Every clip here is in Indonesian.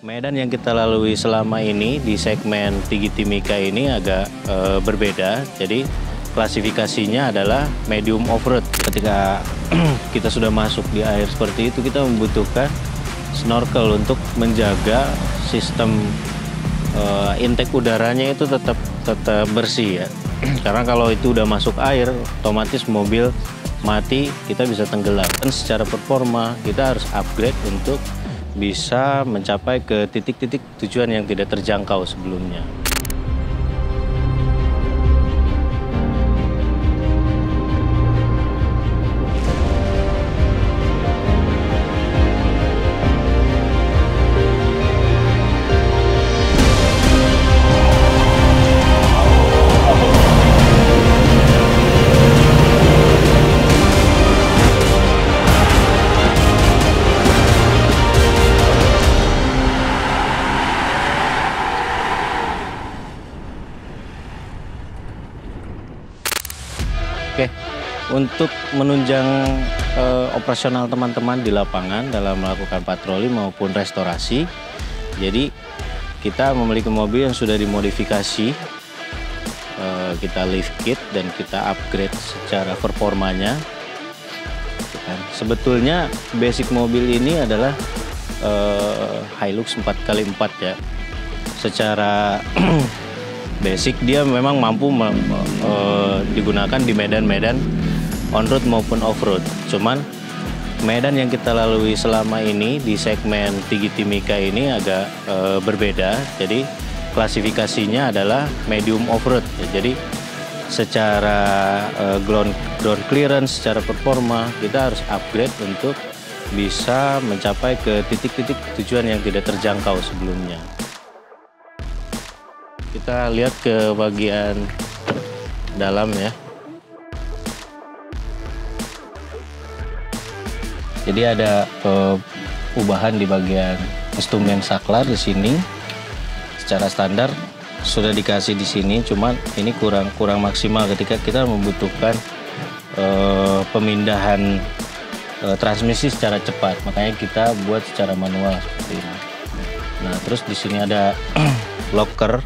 Medan yang kita lalui selama ini di segmen Tinggi Timika ini agak berbeda. Jadi klasifikasinya adalah medium off-road. Ketika kita sudah masuk di air seperti itu, kita membutuhkan snorkel untuk menjaga sistem intake udaranya itu tetap bersih ya. Karena kalau itu udah masuk air, otomatis mobil mati, kita bisa tenggelam. Dan secara performa kita harus upgrade untuk bisa mencapai ke titik-titik tujuan yang tidak terjangkau sebelumnya. Oke, untuk menunjang operasional teman-teman di lapangan dalam melakukan patroli maupun restorasi, jadi kita memiliki mobil yang sudah dimodifikasi, kita lift kit dan kita upgrade secara performanya. Sebetulnya basic mobil ini adalah Hilux 4x4 ya. Secara basic dia memang mampu digunakan di medan-medan on-road maupun off-road. Cuman medan yang kita lalui selama ini di segmen Tinggi Timika ini agak berbeda. Jadi klasifikasinya adalah medium off-road. Jadi secara ground clearance, secara performa kita harus upgrade untuk bisa mencapai ke titik-titik tujuan yang tidak terjangkau sebelumnya. Kita lihat ke bagian dalam ya. Jadi ada perubahan di bagian instrumen saklar di sini. Secara standar sudah dikasih di sini, cuman ini kurang maksimal ketika kita membutuhkan pemindahan transmisi secara cepat. Makanya kita buat secara manual seperti ini. Nah, terus di sini ada locker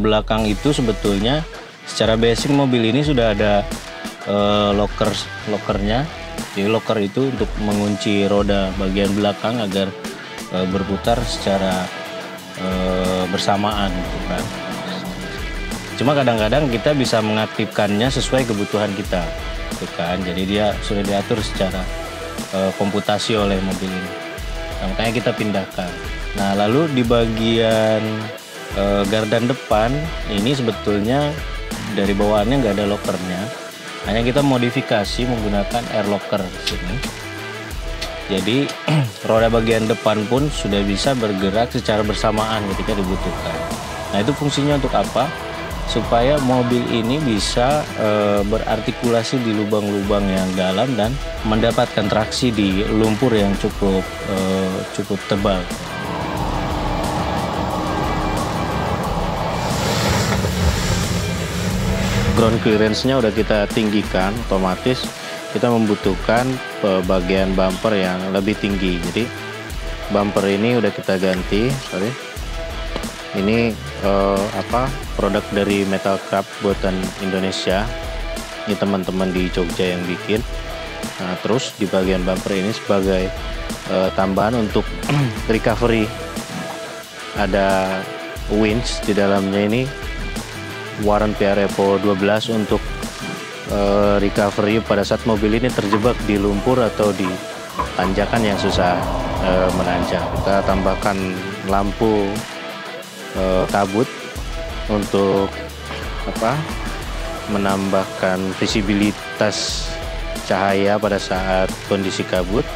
belakang itu sebetulnya secara basic mobil ini sudah ada lockernya. Jadi locker itu untuk mengunci roda bagian belakang agar berputar secara bersamaan gitu kan. Cuma kadang-kadang kita bisa mengaktifkannya sesuai kebutuhan kita gitu kan. Jadi dia sudah diatur secara komputasi oleh mobil ini. Nah, makanya kita pindahkan. Nah, lalu di bagian gardan depan ini sebetulnya dari bawaannya nggak ada lockernya, hanya kita modifikasi menggunakan air locker di sini. Jadi roda bagian depan pun sudah bisa bergerak secara bersamaan ketika dibutuhkan. Nah, itu fungsinya untuk apa? Supaya mobil ini bisa berartikulasi di lubang-lubang yang dalam dan mendapatkan traksi di lumpur yang cukup tebal. Ground clearance-nya udah kita tinggikan, otomatis kita membutuhkan bagian bumper yang lebih tinggi. Jadi bumper ini udah kita ganti, ini produk dari Metal Craft buatan Indonesia. Ini teman-teman di Jogja yang bikin. Nah, terus di bagian bumper ini sebagai tambahan untuk recovery, ada winch di dalamnya ini. Warren PREVO 12 untuk recovery pada saat mobil ini terjebak di lumpur atau di tanjakan yang susah menanjak. Kita tambahkan lampu kabut untuk menambahkan visibilitas cahaya pada saat kondisi kabut.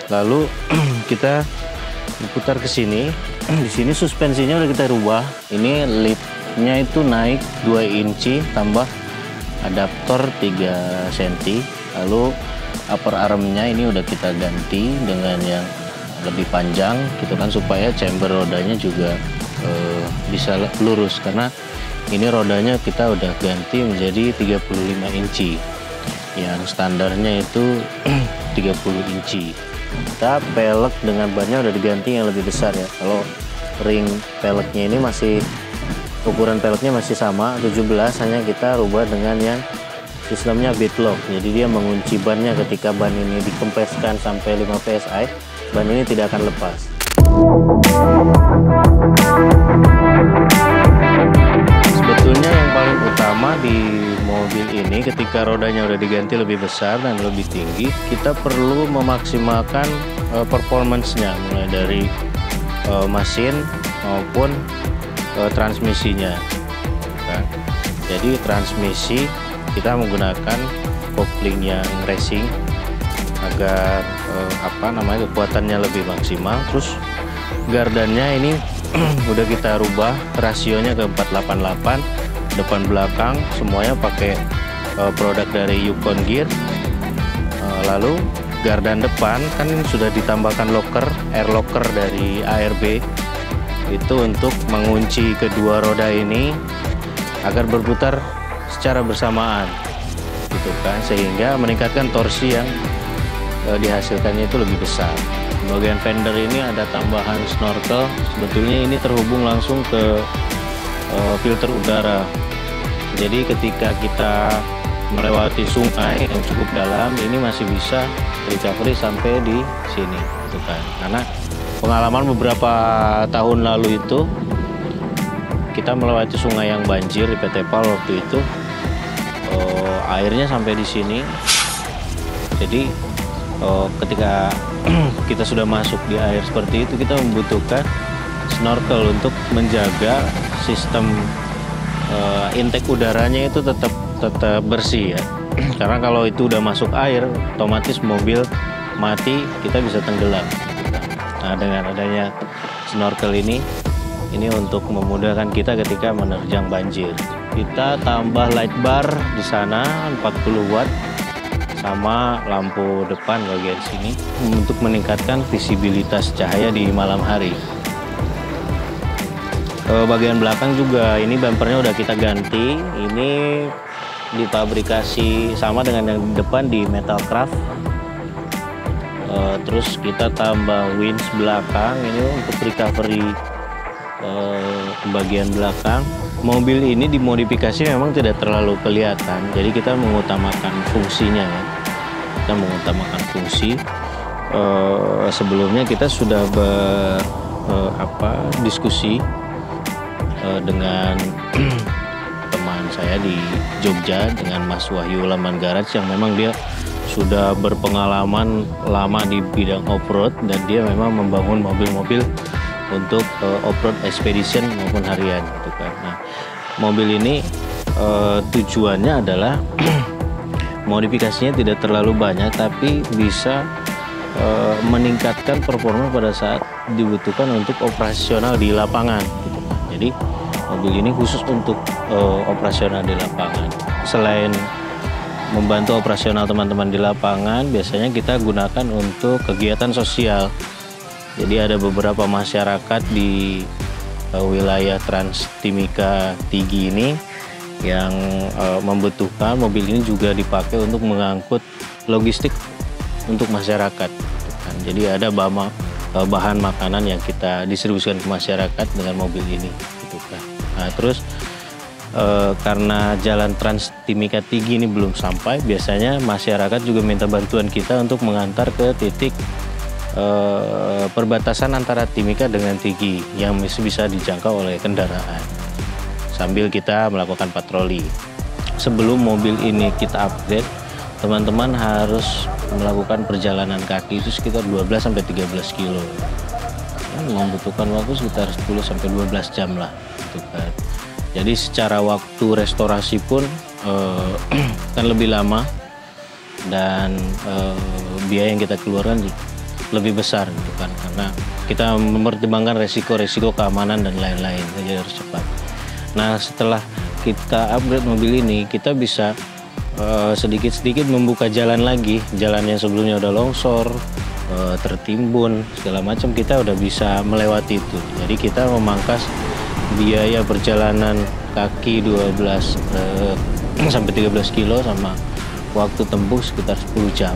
Lalu kita diputar ke sini. Di sini suspensinya udah kita rubah. Ini lipnya itu naik 2 inci tambah adaptor 3 cm. Lalu upper armnya ini udah kita ganti dengan yang lebih panjang gitu kan, supaya chamber rodanya juga bisa lurus, karena ini rodanya kita udah ganti menjadi 35 inci yang standarnya itu 30 inci. kita pelek dengan bannya udah diganti yang lebih besar ya. Kalau ring peleknya ini masih ukuran peleknya masih sama 17, hanya kita rubah dengan yang sistemnya beadlock. Jadi dia mengunci bannya ketika ban ini dikempeskan sampai 5 psi, ban ini tidak akan lepas. Sebetulnya yang paling utama di mobil ini ketika rodanya udah diganti lebih besar dan lebih tinggi, kita perlu memaksimalkan performance-nya mulai dari mesin maupun transmisinya. Nah, jadi transmisi kita menggunakan kopling yang racing agar kekuatannya lebih maksimal. Terus gardannya ini udah kita rubah rasionya ke 488, depan belakang semuanya pakai produk dari Yukon Gear. Lalu gardan depan kan sudah ditambahkan air locker dari ARB, itu untuk mengunci kedua roda ini agar berputar secara bersamaan gitu kan, sehingga meningkatkan torsi yang dihasilkannya itu lebih besar. Bagian fender ini ada tambahan snorkel, sebetulnya ini terhubung langsung ke filter udara. Jadi ketika kita melewati sungai yang cukup dalam, ini masih bisa recovery sampai di sini gitu kan. Karena pengalaman beberapa tahun lalu itu kita melewati sungai yang banjir di PT PAL waktu itu, airnya sampai di sini. Jadi ketika kita sudah masuk di air seperti itu, kita membutuhkan snorkel untuk menjaga sistem intake udaranya itu tetap bersih ya. Karena kalau itu udah masuk air, otomatis mobil mati, kita bisa tenggelam. Nah, dengan adanya snorkel ini untuk memudahkan kita ketika menerjang banjir. Kita tambah light bar di sana 40 watt sama lampu depan bagian sini untuk meningkatkan visibilitas cahaya di malam hari. Bagian belakang juga ini bumpernya udah kita ganti. Ini dipabrikasi sama dengan yang depan di metal craft. Terus kita tambah winch belakang ini untuk recovery bagian belakang. Mobil ini dimodifikasi memang tidak terlalu kelihatan, jadi kita mengutamakan fungsinya ya. Kita mengutamakan fungsi. Sebelumnya kita sudah diskusi dengan teman saya di Jogja, dengan Mas Wahyu Laman Garage, yang memang dia sudah berpengalaman lama di bidang off-road dan dia memang membangun mobil-mobil untuk off-road expedition maupun harian gitu kan. Nah, mobil ini tujuannya adalah modifikasinya tidak terlalu banyak, tapi bisa meningkatkan performa pada saat dibutuhkan untuk operasional di lapangan gitu kan. Jadi mobil ini khusus untuk operasional di lapangan. Selain membantu operasional teman-teman di lapangan, biasanya kita gunakan untuk kegiatan sosial. Jadi ada beberapa masyarakat di wilayah Trans Timika Tigi ini yang membutuhkan mobil ini juga dipakai untuk mengangkut logistik untuk masyarakat. Jadi ada bahan makanan yang kita distribusikan ke masyarakat dengan mobil ini. Nah, terus karena jalan Trans Timika Tigi ini belum sampai, biasanya masyarakat juga minta bantuan kita untuk mengantar ke titik perbatasan antara Timika dengan Tigi yang bisa dijangkau oleh kendaraan sambil kita melakukan patroli. Sebelum mobil ini kita upgrade, teman-teman harus melakukan perjalanan kaki itu sekitar 12-13 kilo. Membutuhkan waktu sekitar 10-12 jam lah gitu kan. Jadi secara waktu restorasi pun kan lebih lama dan biaya yang kita keluarkan lebih besar gitu kan, karena kita mempertimbangkan resiko-resiko keamanan dan lain-lain, jadi harus cepat. Nah, setelah kita upgrade mobil ini, kita bisa sedikit-sedikit membuka jalan lagi. Jalan yang sebelumnya udah longsor, tertimbun, segala macam, kita udah bisa melewati itu. Jadi kita memangkas biaya perjalanan kaki 12 sampai 13 kilo sama waktu tempuh sekitar 10 jam.